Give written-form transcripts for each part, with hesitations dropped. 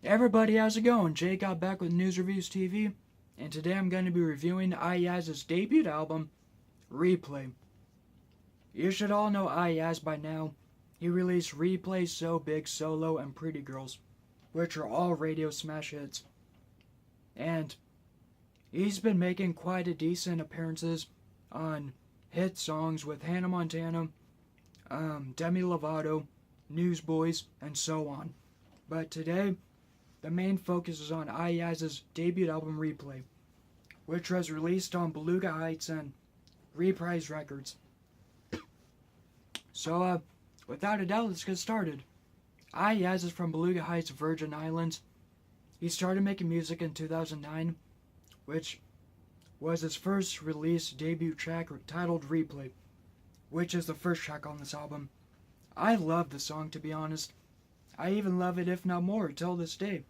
Hey everybody, how's it going? Jay got back with News Reviews TV, and today I'm going to be reviewing Iyaz's debut album, Replay. You should all know Iyaz by now. He released Replay, So Big, Solo, and Pretty Girls, which are all radio smash hits. And he's been making quite a decent appearances on hit songs with Hannah Montana, Demi Lovato, Newsboys, and so on. But today, the main focus is on Iyaz's debut album Replay, which was released on Beluga Heights and Reprise Records. So, without a doubt, let's get started. Iyaz is from Beluga Heights, Virgin Islands. He started making music in 2009, which was his first released debut track titled Replay, which is the first track on this album. I love the song, to be honest. I even love it, if not more, till this day.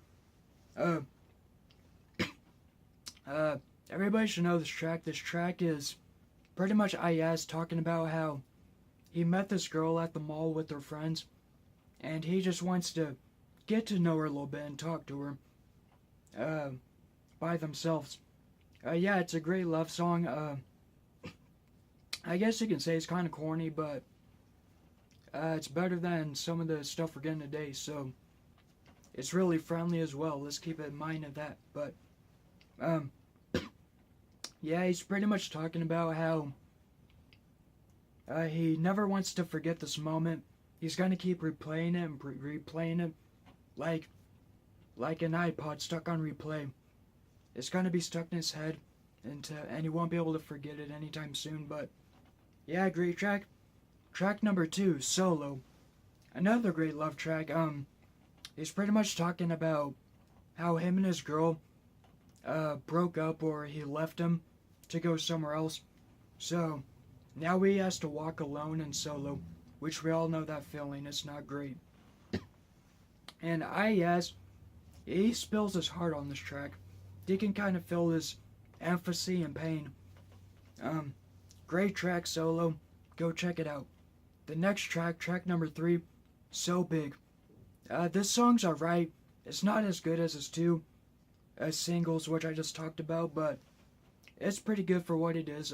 Everybody should know this track. This track is pretty much Iyaz talking about how he met this girl at the mall with her friends, and he just wants to get to know her a little bit and talk to her, by themselves. Yeah, it's a great love song. I guess you can say it's kind of corny, but it's better than some of the stuff we're getting today, so it's really friendly as well. Let's keep in mind of that. But, yeah, he's pretty much talking about how he never wants to forget this moment. He's going to keep replaying it and replaying it like an iPod stuck on replay. It's going to be stuck in his head, and he won't be able to forget it anytime soon. But, yeah, great track. Track number 2, Solo. Another great love track. He's pretty much talking about how him and his girl broke up, or he left him to go somewhere else. So now he has to walk alone and solo, which we all know that feeling. It's not great. And Iyaz, he spills his heart on this track. You can kind of feel his emphasis and pain. Great track, Solo. Go check it out. The next track, track number 3, So Big. This song's alright. It's not as good as his two singles, which I just talked about, but it's pretty good for what it is.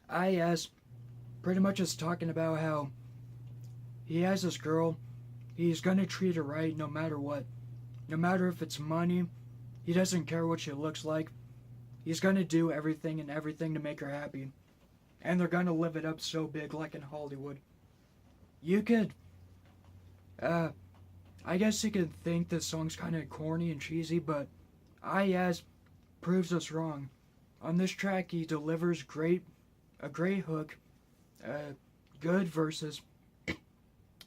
Iyaz pretty much is talking about how he has this girl. He's gonna treat her right no matter what. No matter if it's money, he doesn't care what she looks like. He's gonna do everything to make her happy. And they're gonna live it up so big like in Hollywood. You could I guess you could think this song's kind of corny and cheesy, but Iyaz proves us wrong. On this track, he delivers a great hook, good verses,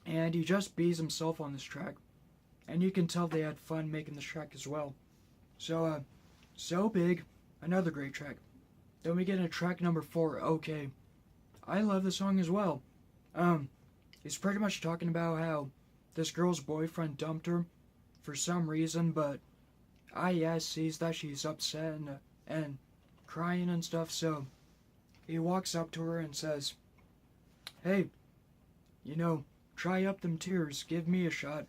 and he just bees himself on this track. And you can tell they had fun making this track as well. So, So Big, another great track. Then we get into track number 4, Okay. I love the song as well. He's pretty much talking about how this girl's boyfriend dumped her for some reason, but Iyaz sees that she's upset and crying and stuff, so he walks up to her and says, "Hey, try up them tears, give me a shot.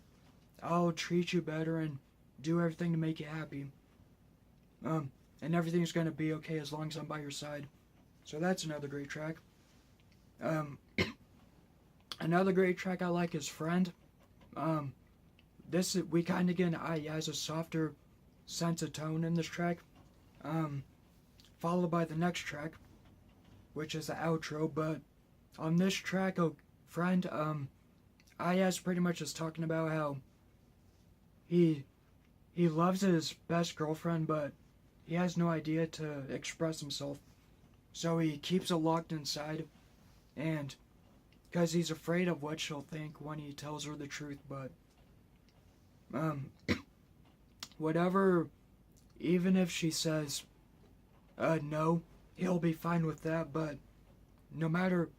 I'll treat you better and do everything to make you happy. And everything's gonna be okay as long as I'm by your side." So that's another great track. Another great track I like is Friend. We kind of get Iyaz's softer sense of tone in this track. Followed by the next track, which is the outro. But on this track, Friend, Iyaz pretty much is talking about how he loves his best girlfriend, but he has no idea to express himself. So he keeps it locked inside, and because he's afraid of what she'll think when he tells her the truth. But whatever, even if she says no, he'll be fine with that. But no matter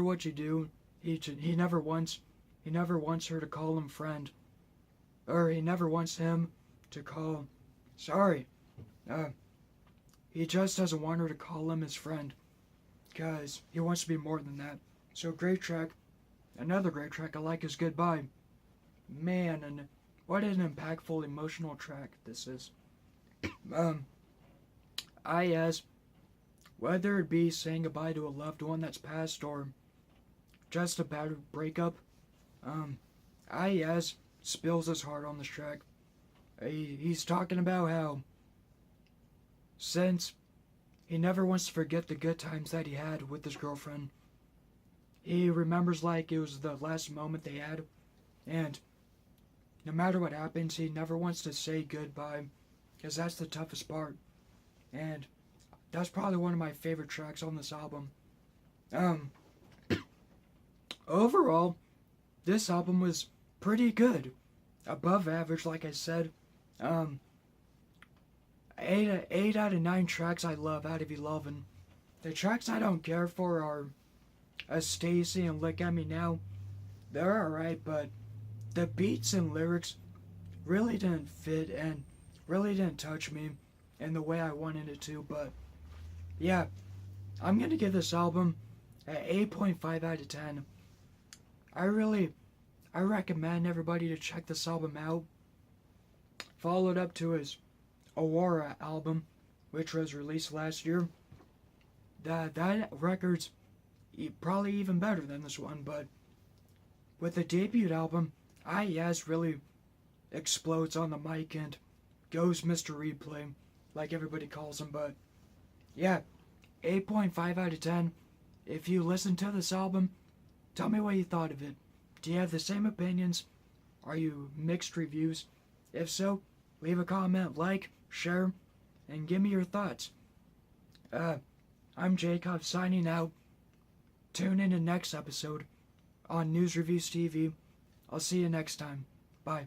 what you do, he never wants her to call him friend, or he never wants him to call. Sorry, he just doesn't want her to call him his friend, because he wants to be more than that. So great track. Another great track I like is Goodbye. man, and what an impactful emotional track this is. Iyaz, whether it be saying goodbye to a loved one that's passed or just a bad breakup, Iyaz spills his heart on this track. He's talking about how since he never wants to forget the good times that he had with his girlfriend, he remembers like it was the last moment they had, and no matter what happens, he never wants to say goodbye, because that's the toughest part. And that's probably one of my favorite tracks on this album. Overall, this album was pretty good. Above average, like I said. 8 out of 9 tracks I love out of 11. The tracks I don't care for are Stacy and Look At Me Now. They're alright, but the beats and lyrics really didn't fit and really didn't touch me in the way I wanted it to. But yeah, I'm gonna give this album an 8.5 out of 10. I recommend everybody to check this album out. Followed up to his Aurora album, which was released last year. That record's probably even better than this one, but with the debut album, Iyaz really explodes on the mic and goes Mr. Replay, like everybody calls him. But yeah, 8.5 out of 10. If you listen to this album, tell me what you thought of it. Do you have the same opinions? Are you mixed reviews? If so, leave a comment, like, share, and give me your thoughts. I'm Jacob signing out. Tune in to next episode on News Reviews TV. I'll see you next time. Bye.